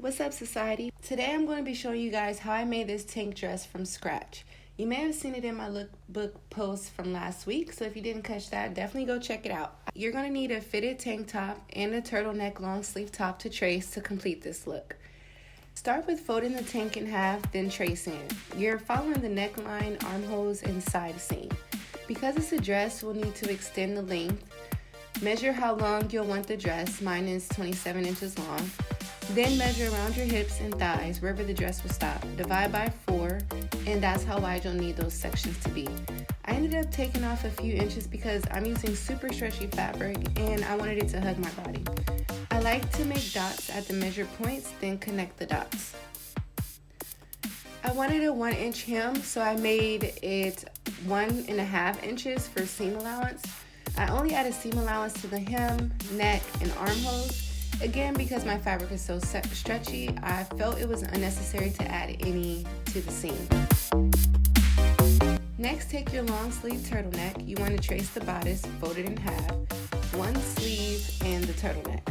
What's up, Society? Today I'm going to be showing you guys how I made this tank dress from scratch. You may have seen it in my lookbook post from last week, so if you didn't catch that, definitely go check it out. You're going to need a fitted tank top and a turtleneck long sleeve top to trace to complete this look. Start with folding the tank in half, then tracing it. You're following the neckline, armholes, and side seam. Because it's a dress, we'll need to extend the length. Measure how long you'll want the dress. Mine is 27 inches long. Then measure around your hips and thighs, wherever the dress will stop. Divide by 4, and that's how wide you'll need those sections to be. I ended up taking off a few inches because I'm using super stretchy fabric and I wanted it to hug my body. I like to make dots at the measured points, then connect the dots. I wanted a 1-inch hem, so I made it 1.5 inches for seam allowance. I only added seam allowance to the hem, neck, and armholes. Again, because my fabric is so stretchy, I felt it was unnecessary to add any to the seam. Next, take your long sleeve turtleneck. You want to trace the bodice, fold it in half, one sleeve, and the turtleneck.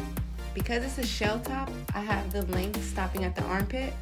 Because it's a shell top, I have the length stopping at the armpit.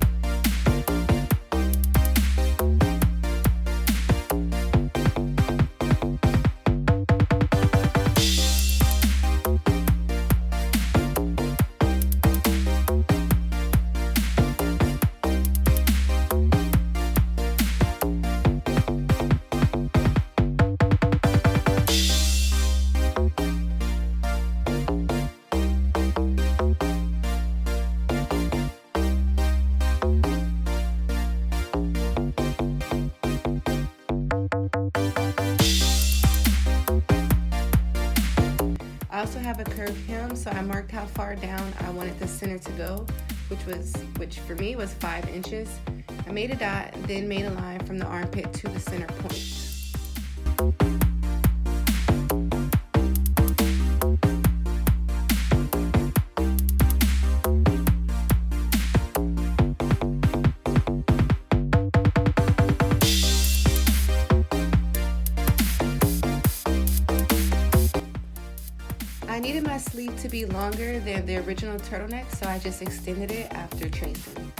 I also have a curved hem, so I marked how far down I wanted the center to go, which for me was 5 inches. I made a dot, then made a line from the armpit to the center point. I needed my sleeve to be longer than the original turtleneck, so I just extended it after tracing.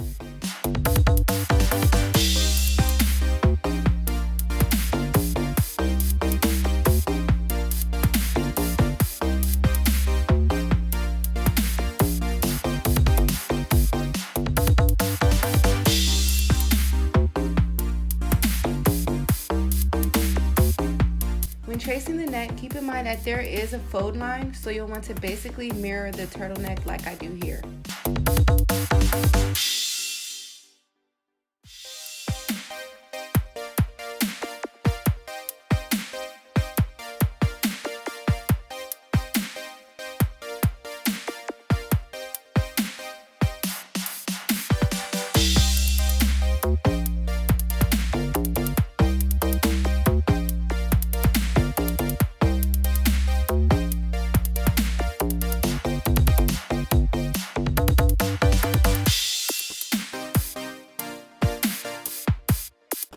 When tracing the neck, keep in mind that there is a fold line, so you'll want to basically mirror the turtleneck like I do here.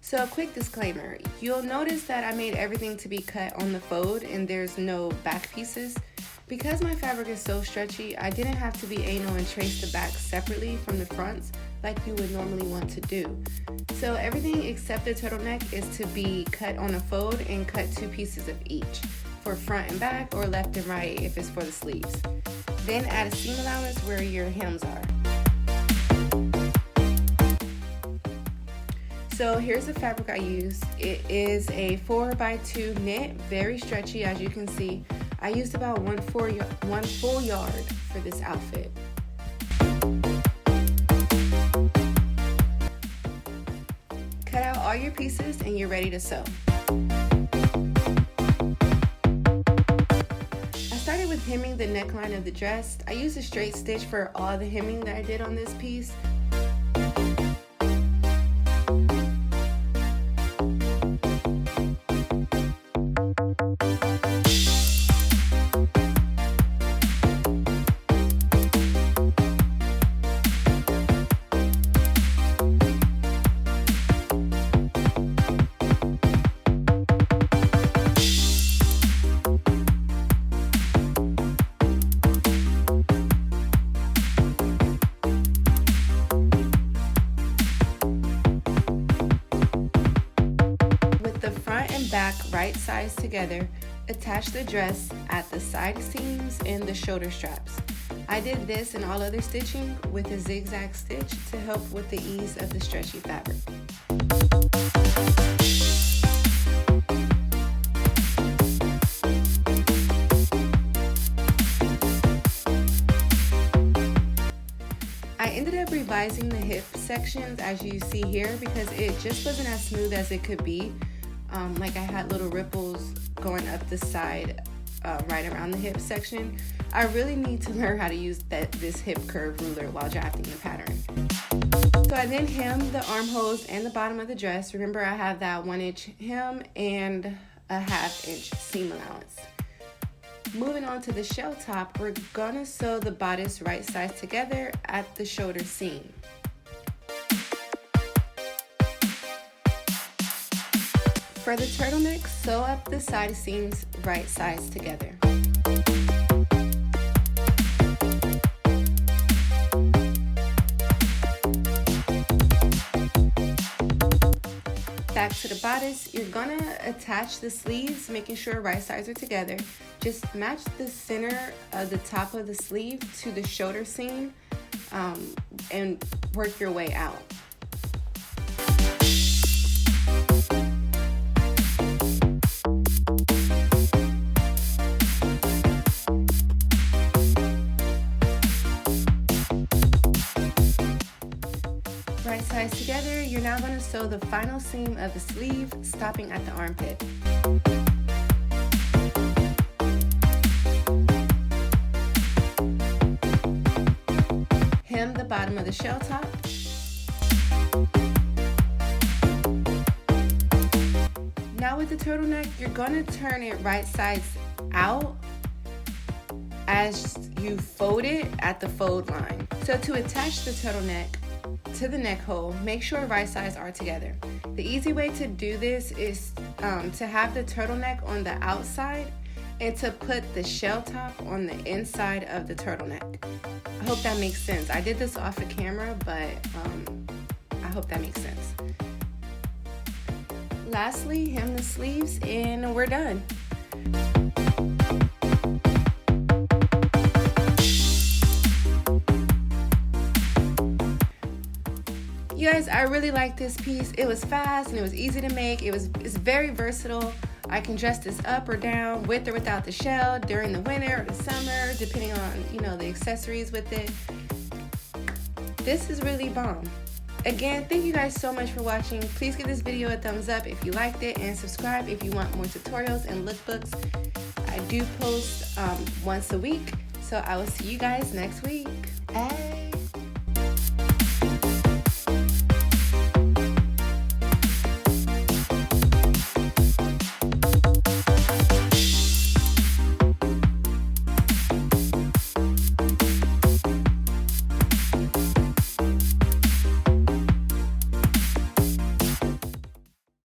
So a quick disclaimer, you'll notice that I made everything to be cut on the fold and there's no back pieces. Because my fabric is so stretchy, I didn't have to be anal and trace the back separately from the fronts like you would normally want to do. So everything except the turtleneck is to be cut on a fold and cut 2 pieces of each, for front and back or left and right if it's for the sleeves. Then add a seam allowance where your hems are. So here's the fabric I used. It is a 4x2 knit, very stretchy as you can see. I used about one full yard for this outfit. Cut out all your pieces and you're ready to sew. I started with hemming the neckline of the dress. I used a straight stitch for all the hemming that I did on this piece. and back right sides together, attach the dress at the side seams and the shoulder straps. I did this and all other stitching with a zigzag stitch to help with the ease of the stretchy fabric. I ended up revising the hip sections as you see here because it just wasn't as smooth as it could be. Like I had little ripples going up the side right around the hip section. I really need to learn how to use this hip curve ruler while drafting the pattern. So I then hemmed the armholes and the bottom of the dress. Remember, I have that 1-inch hem and a 1/2 inch seam allowance. Moving on to the shell top, we're gonna sew the bodice right sides together at the shoulder seam. For the turtleneck, sew up the side seams right sides together. Back to the bodice, you're gonna attach the sleeves, making sure right sides are together. Just match the center of the top of the sleeve to the shoulder seam and work your way out. Right sides together, you're now going to sew the final seam of the sleeve, stopping at the armpit. Hem the bottom of the shell top. Now with the turtleneck, you're going to turn it right sides out as you fold it at the fold line. So to attach the turtleneck to the neck hole, make sure right sides are together. The easy way to do this is to have the turtleneck on the outside and to put the shell top on the inside of the turtleneck. I hope that makes sense. I did this off of camera, but I hope that makes sense. Lastly, hem the sleeves and we're done. You guys, I really like this piece. It was fast and it was easy to make. It's very versatile. I can dress this up or down, with or without the shell, during the winter or the summer, depending on, the accessories with it. This is really bomb. Again, thank you guys so much for watching. Please give this video a thumbs up if you liked it and subscribe if you want more tutorials and lookbooks. I do post once a week, so I will see you guys next week.